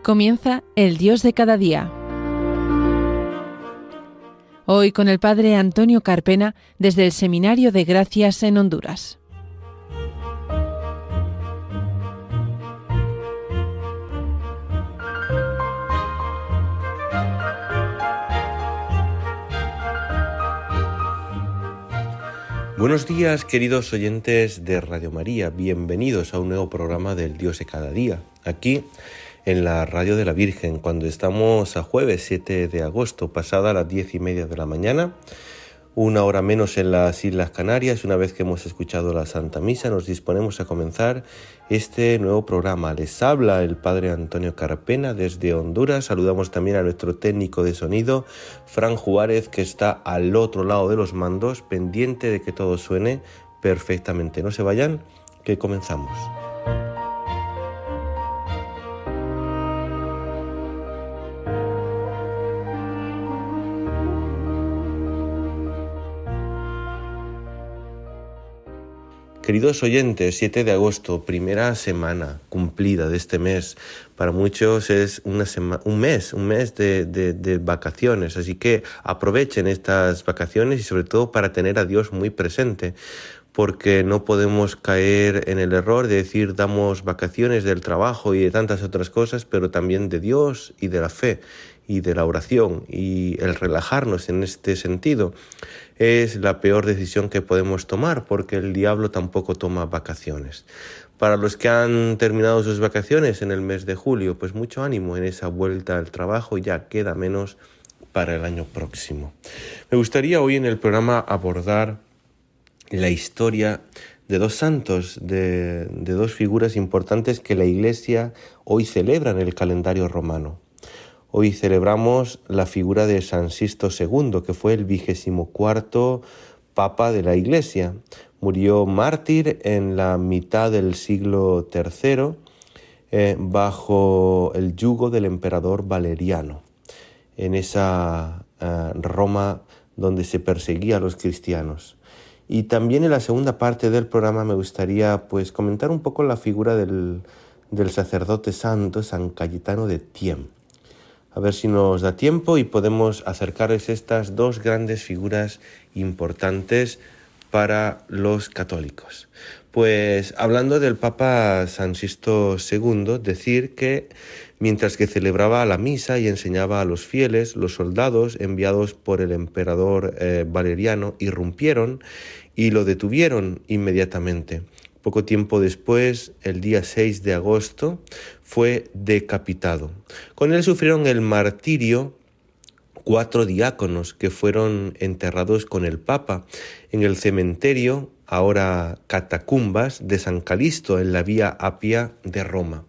Comienza el Dios de cada día. Hoy con el Padre Antonio Carpena desde el Seminario de Gracias en Honduras. Buenos días, queridos oyentes de Radio María. Bienvenidos a un nuevo programa del Dios de cada día, aquí en la Radio de la Virgen, cuando estamos a jueves 7 de agosto, pasada las 10:30 de la mañana, una hora menos en las Islas Canarias. Una vez que hemos escuchado la Santa Misa, nos disponemos a comenzar este nuevo programa. Les habla el Padre Antonio Carpena desde Honduras. Saludamos también a nuestro técnico de sonido, Fran Juárez, que está al otro lado de los mandos, pendiente de que todo suene perfectamente. No se vayan, que comenzamos. Queridos oyentes, 7 de agosto, primera semana cumplida de este mes. Para muchos es un mes de vacaciones, así que aprovechen estas vacaciones y sobre todo para tener a Dios muy presente, porque no podemos caer en el error de decir damos vacaciones del trabajo y de tantas otras cosas, pero también de Dios y de la fe y de la oración, y el relajarnos en este sentido es la peor decisión que podemos tomar, porque el diablo tampoco toma vacaciones. Para los que han terminado sus vacaciones en el mes de julio, pues mucho ánimo en esa vuelta al trabajo, ya queda menos para el año próximo. Me gustaría hoy en el programa abordar la historia de dos santos, de dos figuras importantes que la Iglesia hoy celebra en el calendario romano. Hoy celebramos la figura de San Sisto II, que fue el 24º Papa de la Iglesia. Murió mártir en la mitad del siglo III bajo el yugo del emperador Valeriano, en esa Roma donde se perseguía a los cristianos. Y también en la segunda parte del programa me gustaría comentar un poco la figura del sacerdote santo San Cayetano de Thiene. A ver si nos da tiempo y podemos acercarles estas dos grandes figuras importantes para los católicos. Pues hablando del Papa San Sisto II, decir que mientras que celebraba la misa y enseñaba a los fieles, los soldados enviados por el emperador Valeriano irrumpieron y lo detuvieron inmediatamente. Poco tiempo después, el día 6 de agosto, fue decapitado. Con él sufrieron el martirio 4 diáconos que fueron enterrados con el Papa en el cementerio, ahora catacumbas, de San Calixto, en la Vía Apia de Roma.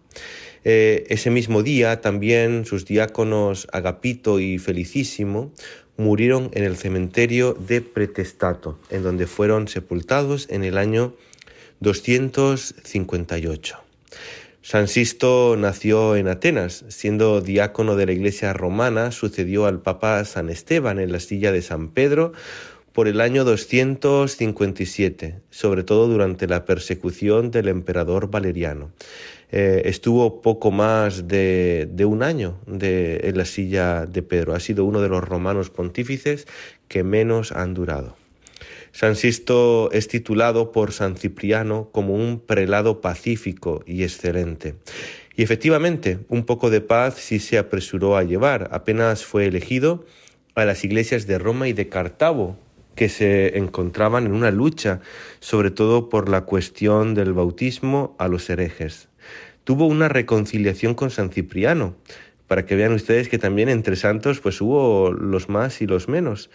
Ese mismo día también sus diáconos Agapito y Felicísimo murieron en el cementerio de Pretestato, en donde fueron sepultados en el año 258. San Sisto nació en Atenas. Siendo diácono de la Iglesia romana, sucedió al Papa San Esteban en la silla de San Pedro por el año 257, sobre todo durante la persecución del emperador Valeriano. Estuvo poco más de un año en la silla de Pedro. Ha sido uno de los romanos pontífices que menos han durado. San Sisto es titulado por San Cipriano como un prelado pacífico y excelente. Y efectivamente, un poco de paz sí se apresuró a llevar. Apenas fue elegido a las iglesias de Roma y de Cartago, que se encontraban en una lucha, sobre todo por la cuestión del bautismo a los herejes. Tuvo una reconciliación con San Cipriano, para que vean ustedes que también entre santos hubo los más y los menos,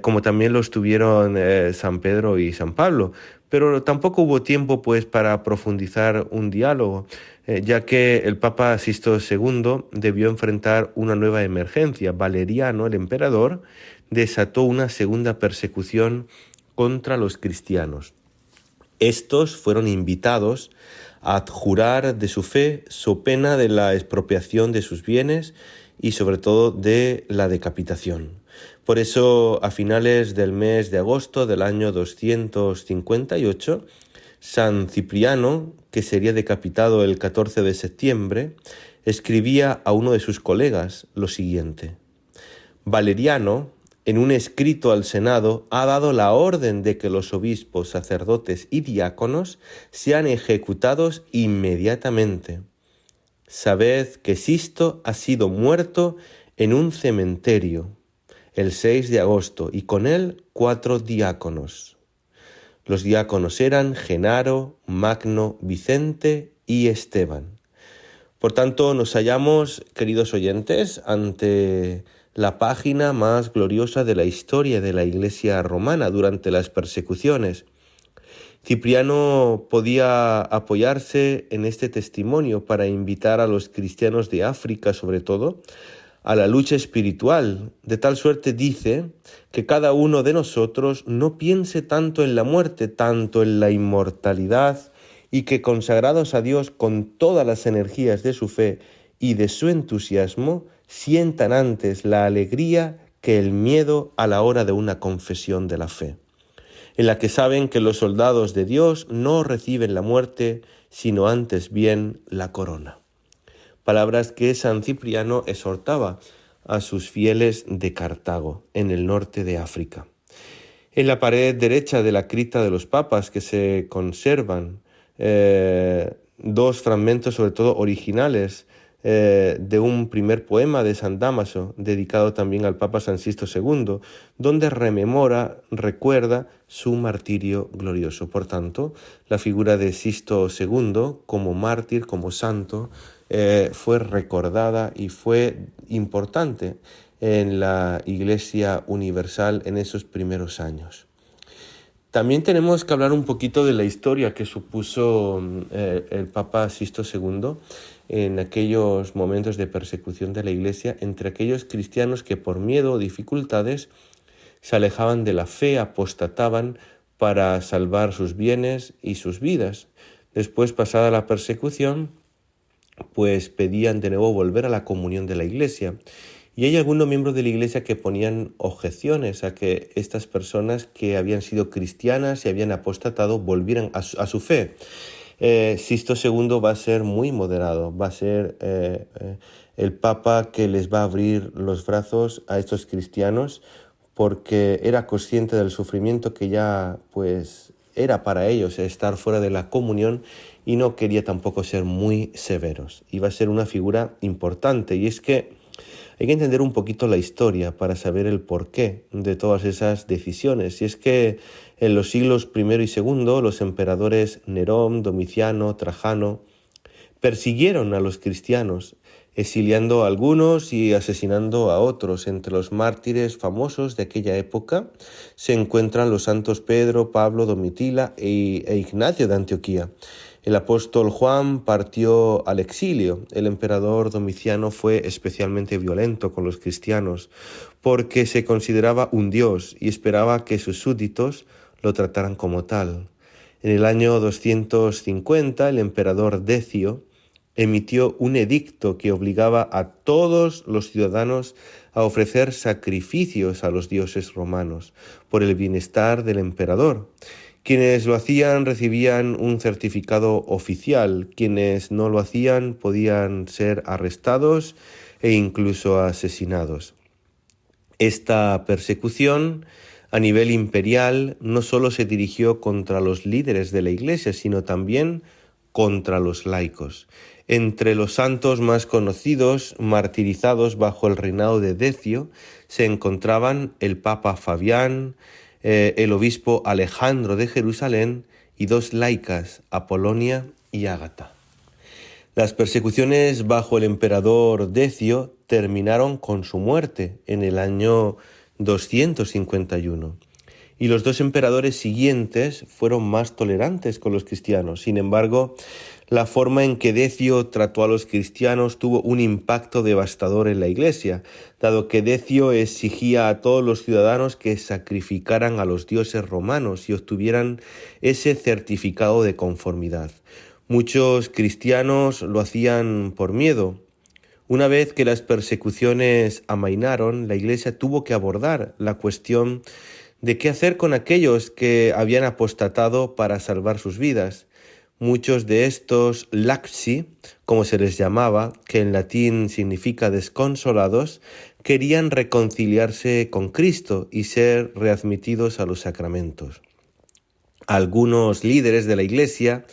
como también los tuvieron San Pedro y San Pablo. Pero tampoco hubo tiempo para profundizar un diálogo, ya que el Papa Sisto II debió enfrentar una nueva emergencia. Valeriano, el emperador, desató una segunda persecución contra los cristianos. Estos fueron invitados a adjurar de su fe so pena de la expropiación de sus bienes y sobre todo de la decapitación. Por eso, a finales del mes de agosto del año 258, San Cipriano, que sería decapitado el 14 de septiembre, escribía a uno de sus colegas lo siguiente: Valeriano, en un escrito al Senado, ha dado la orden de que los obispos, sacerdotes y diáconos sean ejecutados inmediatamente. Sabed que Sisto ha sido muerto en un cementerio el 6 de agosto y con él 4 diáconos. Los diáconos eran Genaro, Magno, Vicente y Esteban. Por tanto, nos hallamos, queridos oyentes, ante la página más gloriosa de la historia de la Iglesia romana durante las persecuciones. Cipriano podía apoyarse en este testimonio para invitar a los cristianos de África, sobre todo, a la lucha espiritual. De tal suerte dice que cada uno de nosotros no piense tanto en la muerte, tanto en la inmortalidad, y que consagrados a Dios con todas las energías de su fe y de su entusiasmo, sientan antes la alegría que el miedo a la hora de una confesión de la fe, en la que saben que los soldados de Dios no reciben la muerte, sino antes bien la corona. Palabras que San Cipriano exhortaba a sus fieles de Cartago, en el norte de África. En la pared derecha de la cripta de los papas que se conservan dos fragmentos, sobre todo originales, de un primer poema de San Dámaso, dedicado también al Papa San Sisto II, donde recuerda su martirio glorioso. Por tanto, la figura de Sisto II como mártir, como santo, fue recordada y fue importante en la Iglesia universal en esos primeros años. También tenemos que hablar un poquito de la historia que supuso el Papa Sisto II en aquellos momentos de persecución de la Iglesia entre aquellos cristianos que por miedo o dificultades se alejaban de la fe, apostataban para salvar sus bienes y sus vidas. Después, pasada la persecución, pues pedían de nuevo volver a la comunión de la Iglesia. Y hay algunos miembros de la Iglesia que ponían objeciones a que estas personas que habían sido cristianas y habían apostatado volvieran a su fe. Sisto II va a ser muy moderado, va a ser el Papa que les va a abrir los brazos a estos cristianos, porque era consciente del sufrimiento que ya pues era para ellos estar fuera de la comunión, y no quería tampoco ser muy severos. Y va a ser una figura importante, y es que hay que entender un poquito la historia para saber el porqué de todas esas decisiones. Y es que en los siglos I y II, los emperadores Nerón, Domiciano, Trajano persiguieron a los cristianos, exiliando a algunos y asesinando a otros. Entre los mártires famosos de aquella época se encuentran los santos Pedro, Pablo, Domitila e Ignacio de Antioquía. El apóstol Juan partió al exilio. El emperador Domiciano fue especialmente violento con los cristianos porque se consideraba un dios y esperaba que sus súbditos lo trataran como tal. En el año 250, el emperador Decio emitió un edicto que obligaba a todos los ciudadanos a ofrecer sacrificios a los dioses romanos por el bienestar del emperador. Quienes lo hacían recibían un certificado oficial, quienes no lo hacían podían ser arrestados e incluso asesinados. Esta persecución a nivel imperial no solo se dirigió contra los líderes de la Iglesia, sino también contra los laicos. Entre los santos más conocidos, martirizados bajo el reinado de Decio, se encontraban el Papa Fabián, el obispo Alejandro de Jerusalén y dos laicas, Apolonia y Ágata. Las persecuciones bajo el emperador Decio terminaron con su muerte en el año 251. Y los dos emperadores siguientes fueron más tolerantes con los cristianos. Sin embargo, la forma en que Decio trató a los cristianos tuvo un impacto devastador en la Iglesia, dado que Decio exigía a todos los ciudadanos que sacrificaran a los dioses romanos y obtuvieran ese certificado de conformidad. Muchos cristianos lo hacían por miedo. Una vez que las persecuciones amainaron, la Iglesia tuvo que abordar la cuestión de qué hacer con aquellos que habían apostatado para salvar sus vidas. Muchos de estos laxi, como se les llamaba, que en latín significa desconsolados, querían reconciliarse con Cristo y ser readmitidos a los sacramentos. Algunos líderes de la Iglesia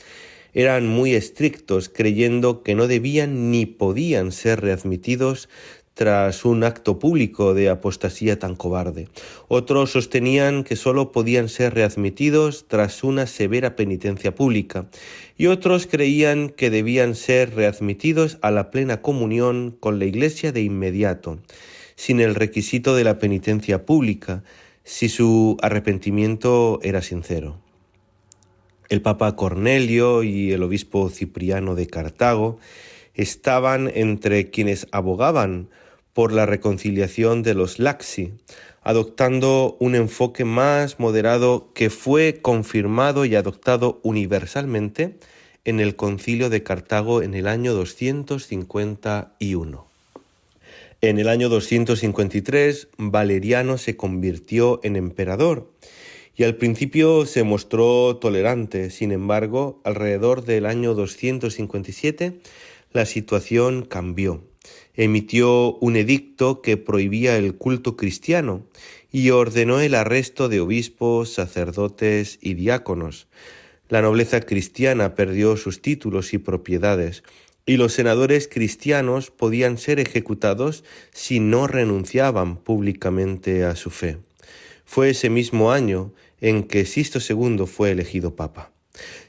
eran muy estrictos, creyendo que no debían ni podían ser readmitidos tras un acto público de apostasía tan cobarde. Otros sostenían que sólo podían ser readmitidos tras una severa penitencia pública, y otros creían que debían ser readmitidos a la plena comunión con la Iglesia de inmediato, sin el requisito de la penitencia pública, si su arrepentimiento era sincero. El Papa Cornelio y el obispo Cipriano de Cartago estaban entre quienes abogaban por la reconciliación de los laxi, adoptando un enfoque más moderado que fue confirmado y adoptado universalmente en el Concilio de Cartago en el año 251. En el año 253, Valeriano se convirtió en emperador y al principio se mostró tolerante. Sin embargo, alrededor del año 257, la situación cambió. Emitió un edicto que prohibía el culto cristiano y ordenó el arresto de obispos, sacerdotes y diáconos. La nobleza cristiana perdió sus títulos y propiedades, y los senadores cristianos podían ser ejecutados si no renunciaban públicamente a su fe. Fue ese mismo año en que Sixto II fue elegido papa.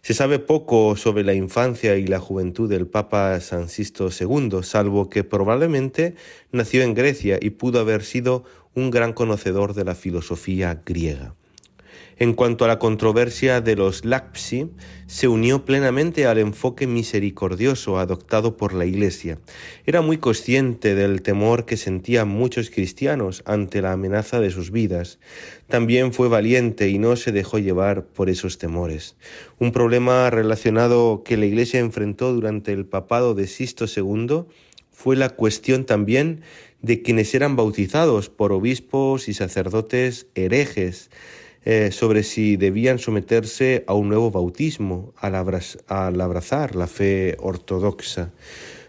Se sabe poco sobre la infancia y la juventud del Papa San Sixto II, salvo que probablemente nació en Grecia y pudo haber sido un gran conocedor de la filosofía griega. En cuanto a la controversia de los laxi, se unió plenamente al enfoque misericordioso adoptado por la Iglesia. Era muy consciente del temor que sentían muchos cristianos ante la amenaza de sus vidas. También fue valiente y no se dejó llevar por esos temores. Un problema relacionado que la Iglesia enfrentó durante el papado de Sixto II fue la cuestión también de quienes eran bautizados por obispos y sacerdotes herejes, sobre si debían someterse a un nuevo bautismo al abrazar la fe ortodoxa.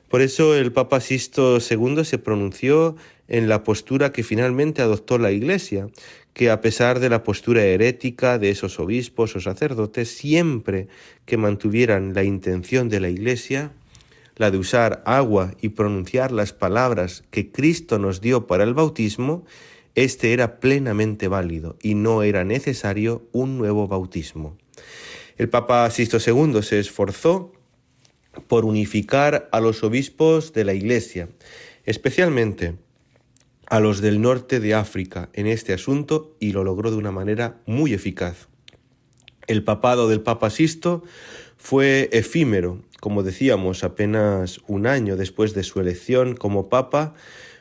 Por eso el Papa Sixto II se pronunció en la postura que finalmente adoptó la Iglesia, que a pesar de la postura herética de esos obispos o sacerdotes, siempre que mantuvieran la intención de la Iglesia, la de usar agua y pronunciar las palabras que Cristo nos dio para el bautismo, este era plenamente válido y no era necesario un nuevo bautismo. El Papa Sixto II se esforzó por unificar a los obispos de la Iglesia, especialmente a los del norte de África, en este asunto, y lo logró de una manera muy eficaz. El papado del Papa Sixto fue efímero, como decíamos, apenas un año después de su elección como papa.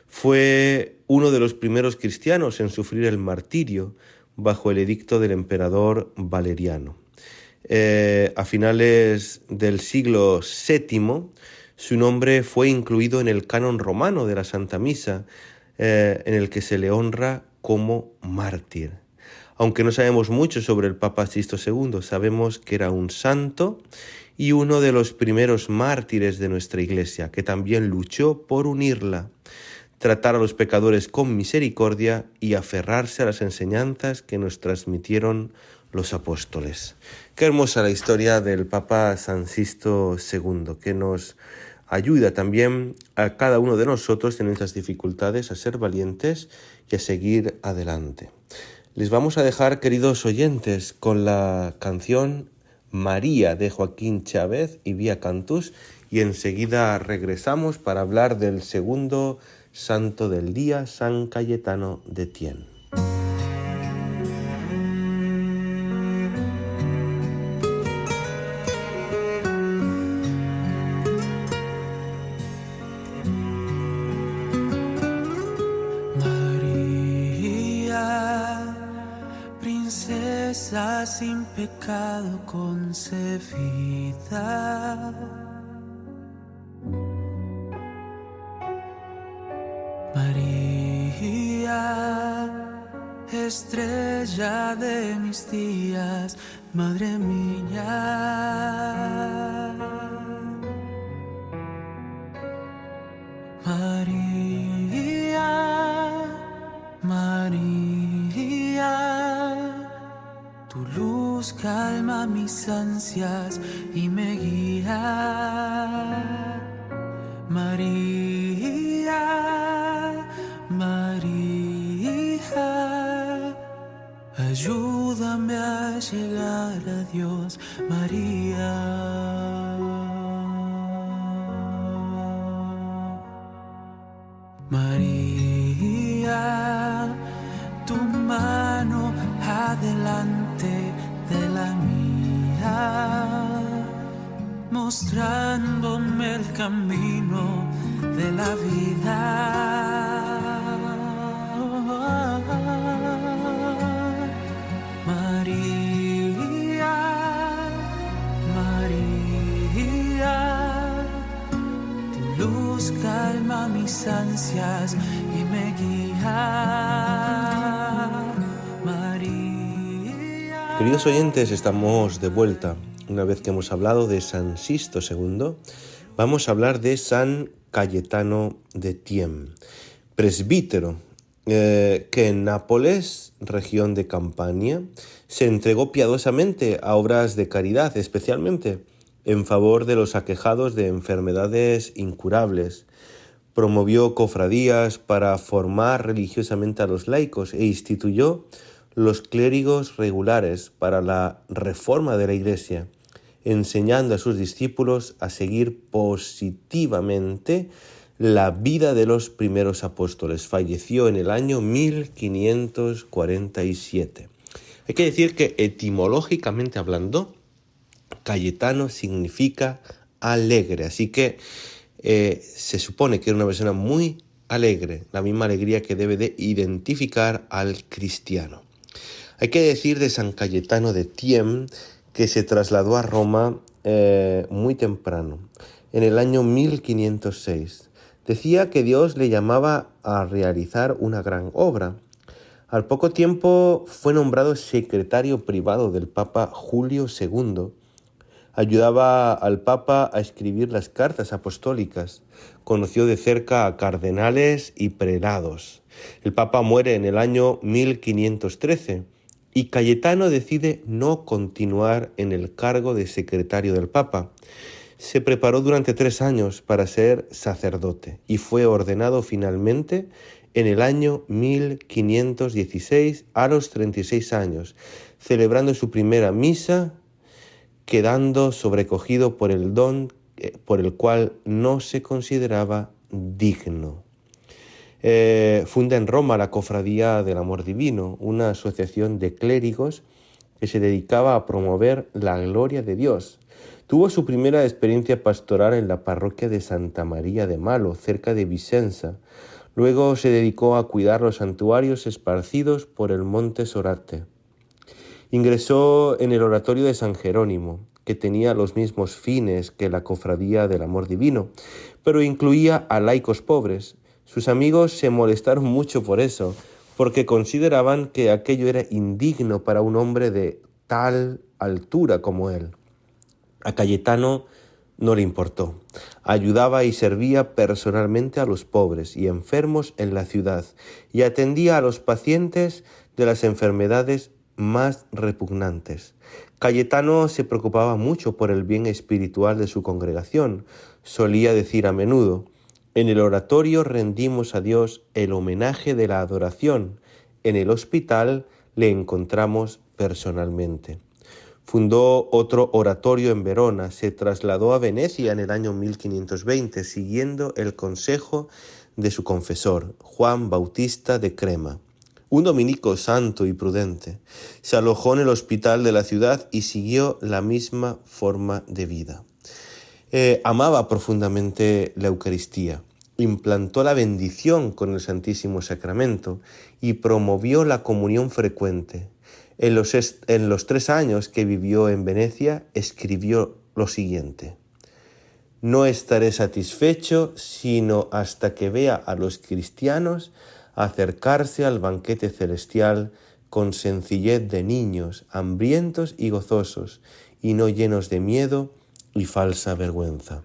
Fue uno de los primeros cristianos en sufrir el martirio bajo el edicto del emperador Valeriano. A finales del siglo VII, su nombre fue incluido en el canon romano de la Santa Misa, en el que se le honra como mártir. Aunque no sabemos mucho sobre el Papa Sixto II, sabemos que era un santo y uno de los primeros mártires de nuestra Iglesia, que también luchó por unirla, tratar a los pecadores con misericordia y aferrarse a las enseñanzas que nos transmitieron los apóstoles. Qué hermosa la historia del Papa San Sixto II, que nos ayuda también a cada uno de nosotros en nuestras dificultades a ser valientes y a seguir adelante. Les vamos a dejar, queridos oyentes, con la canción María de Joaquín Chávez y Vía Cantus, y enseguida regresamos para hablar del segundo santo del día, San Cayetano de Thiene. María, princesa sin pecado concebida, María, estrella de mis días, madre mía. María, María, tu luz calma mis ansias y me guía. María, María, ayúdame a llegar a Dios, María. María, tu mano adelante de la mía, mostrándome el camino de la vida. María, María, tu luz calma mis ansias y me guía. María. Queridos oyentes, estamos de vuelta. Una vez que hemos hablado de San Sisto II, vamos a hablar de San Cayetano de Thiene, presbítero, que en Nápoles, región de Campania, se entregó piadosamente a obras de caridad, especialmente en favor de los aquejados de enfermedades incurables. Promovió cofradías para formar religiosamente a los laicos e instituyó los clérigos regulares para la reforma de la Iglesia, enseñando a sus discípulos a seguir positivamente la vida de los primeros apóstoles. Falleció en el año 1547. Hay que decir que etimológicamente hablando, Cayetano significa alegre, así que se supone que era una persona muy alegre, la misma alegría que debe de identificar al cristiano. Hay que decir de San Cayetano de Thiene que se trasladó a Roma muy temprano, en el año 1506. Decía que Dios le llamaba a realizar una gran obra. Al poco tiempo fue nombrado secretario privado del Papa Julio II. Ayudaba al Papa a escribir las cartas apostólicas. Conoció de cerca a cardenales y prelados. El Papa muere en el año 1513 y Cayetano decide no continuar en el cargo de secretario del Papa. Se preparó durante 3 años para ser sacerdote y fue ordenado finalmente en el año 1516 a los 36 años, celebrando su primera misa, quedando sobrecogido por el don por el cual no se consideraba digno. Funda en Roma la Cofradía del Amor Divino, una asociación de clérigos que se dedicaba a promover la gloria de Dios. Tuvo su primera experiencia pastoral en la parroquia de Santa María de Malo, cerca de Vicenza. Luego se dedicó a cuidar los santuarios esparcidos por el monte Soracte. Ingresó en el oratorio de San Jerónimo, que tenía los mismos fines que la Cofradía del Amor Divino, pero incluía a laicos pobres. Sus amigos se molestaron mucho por eso, porque consideraban que aquello era indigno para un hombre de tal altura como él. A Cayetano no le importó. Ayudaba y servía personalmente a los pobres y enfermos en la ciudad y atendía a los pacientes de las enfermedades más repugnantes. Cayetano se preocupaba mucho por el bien espiritual de su congregación. Solía decir a menudo: en el oratorio rendimos a Dios el homenaje de la adoración, en el hospital le encontramos personalmente. Fundó otro oratorio en Verona, se trasladó a Venecia en el año 1520, siguiendo el consejo de su confesor, Juan Bautista de Crema, un dominico santo y prudente. Se alojó en el hospital de la ciudad y siguió la misma forma de vida. Amaba profundamente la Eucaristía, implantó la bendición con el Santísimo Sacramento y promovió la comunión frecuente. En los 3 años que vivió en Venecia, escribió lo siguiente: no estaré satisfecho sino hasta que vea a los cristianos acercarse al banquete celestial con sencillez de niños, hambrientos y gozosos, y no llenos de miedo y falsa vergüenza.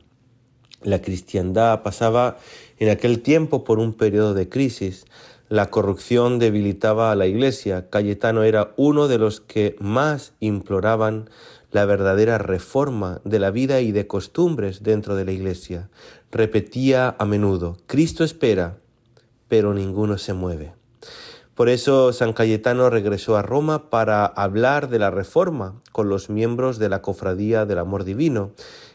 La cristiandad pasaba en aquel tiempo por un periodo de crisis. La corrupción debilitaba a la Iglesia. Cayetano era uno de los que más imploraban la verdadera reforma de la vida y de costumbres dentro de la Iglesia. Repetía a menudo: Cristo espera, pero ninguno se mueve. Por eso San Cayetano regresó a Roma para hablar de la reforma con los miembros de la Cofradía del Amor Divino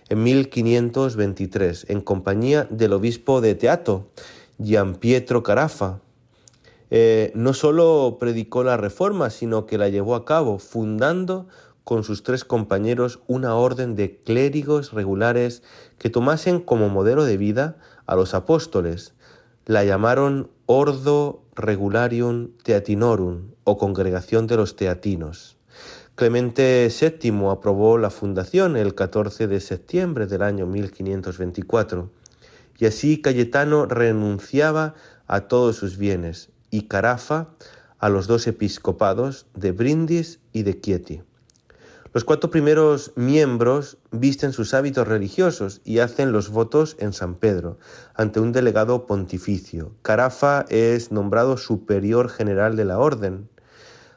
en 1523, en compañía del obispo de Teato, Gianpietro Carafa. No solo predicó la reforma, sino que la llevó a cabo, fundando con sus 3 compañeros una orden de clérigos regulares que tomasen como modelo de vida a los apóstoles. La llamaron Ordo Regularium Teatinorum, o Congregación de los Teatinos. Clemente VII aprobó la fundación el 14 de septiembre del año 1524, y así Cayetano renunciaba a todos sus bienes, y Carafa a los 2 episcopados de Brindis y de Chieti. Los 4 primeros miembros visten sus hábitos religiosos y hacen los votos en San Pedro, ante un delegado pontificio. Carafa es nombrado superior general de la orden.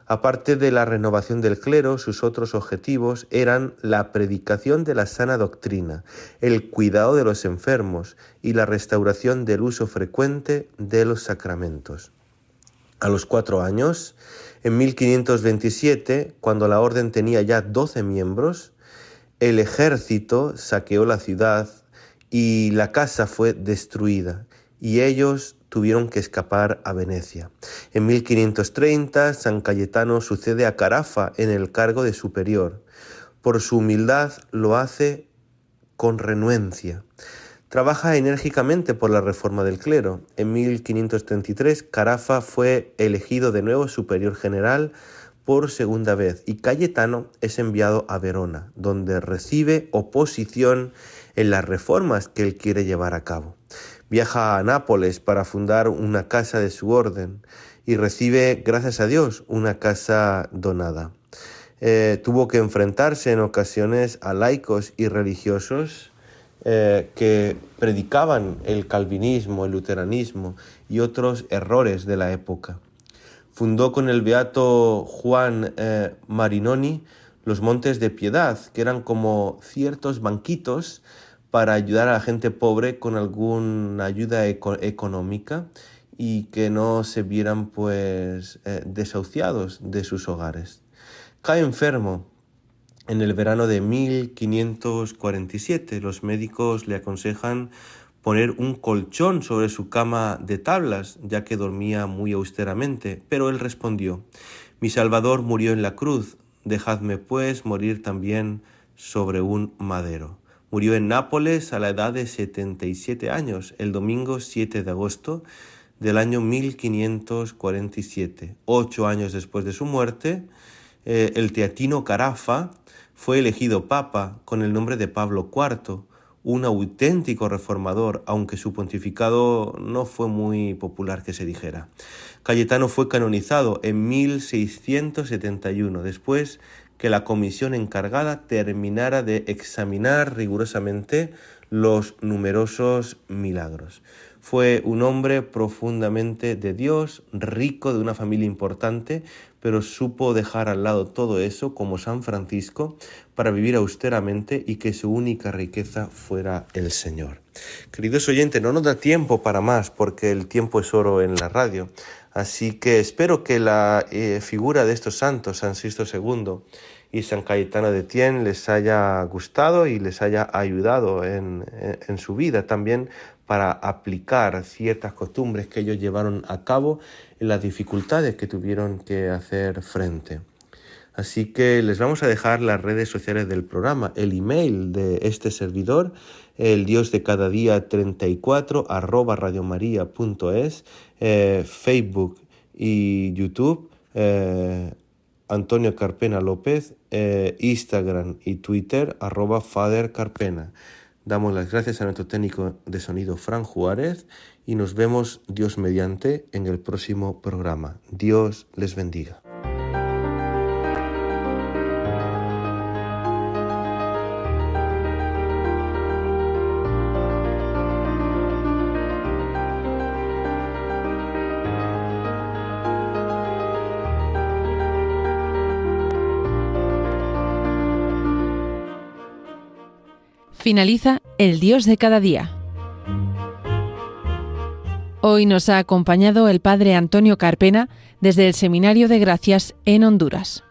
Aparte de la renovación del clero, sus otros objetivos eran la predicación de la sana doctrina, el cuidado de los enfermos y la restauración del uso frecuente de los sacramentos. A los 4 años, en 1527, cuando la orden tenía ya 12 miembros, el ejército saqueó la ciudad y la casa fue destruida, y ellos tuvieron que escapar a Venecia. En 1530, San Cayetano sucede a Carafa en el cargo de superior. Por su humildad lo hace con renuencia. Trabaja enérgicamente por la reforma del clero. En 1533, Carafa fue elegido de nuevo superior general por segunda vez y Cayetano es enviado a Verona, donde recibe oposición en las reformas que él quiere llevar a cabo. Viaja a Nápoles para fundar una casa de su orden y recibe, gracias a Dios, una casa donada. Tuvo que enfrentarse en ocasiones a laicos y religiosos que predicaban el calvinismo, el luteranismo y otros errores de la época. Fundó con el beato Juan Marinoni los Montes de Piedad, que eran como ciertos banquitos para ayudar a la gente pobre con alguna ayuda económica y que no se vieran desahuciados de sus hogares. Cae enfermo. En el verano de 1547, los médicos le aconsejan poner un colchón sobre su cama de tablas, ya que dormía muy austeramente, pero él respondió: «Mi Salvador murió en la cruz, dejadme pues morir también sobre un madero». Murió en Nápoles a la edad de 77 años, el domingo 7 de agosto del año 1547. 8 años después de su muerte, el teatino Carafa fue elegido papa con el nombre de Pablo IV, un auténtico reformador, aunque su pontificado no fue muy popular que se dijera. Cayetano fue canonizado en 1671, después que la comisión encargada terminara de examinar rigurosamente los numerosos milagros. Fue un hombre profundamente de Dios, rico de una familia importante, pero supo dejar al lado todo eso, como San Francisco, para vivir austeramente y que su única riqueza fuera el Señor. Queridos oyentes, no nos da tiempo para más porque el tiempo es oro en la radio, así que espero que la figura de estos santos, San Sixto II y San Cayetano de Etienne, les haya gustado y les haya ayudado en su vida también para aplicar ciertas costumbres que ellos llevaron a cabo en las dificultades que tuvieron que hacer frente. Así que les vamos a dejar las redes sociales del programa, el email de este servidor, el Dios de cada día 34 @radiomaria.es, Facebook y YouTube, Antonio Carpena López, Instagram y Twitter, @Father Carpena. Damos las gracias a nuestro técnico de sonido, Fran Juárez, y nos vemos, Dios mediante, en el próximo programa. Dios les bendiga. Finaliza El Dios de cada día. Hoy nos ha acompañado el padre Antonio Carpena desde el Seminario de Gracias en Honduras.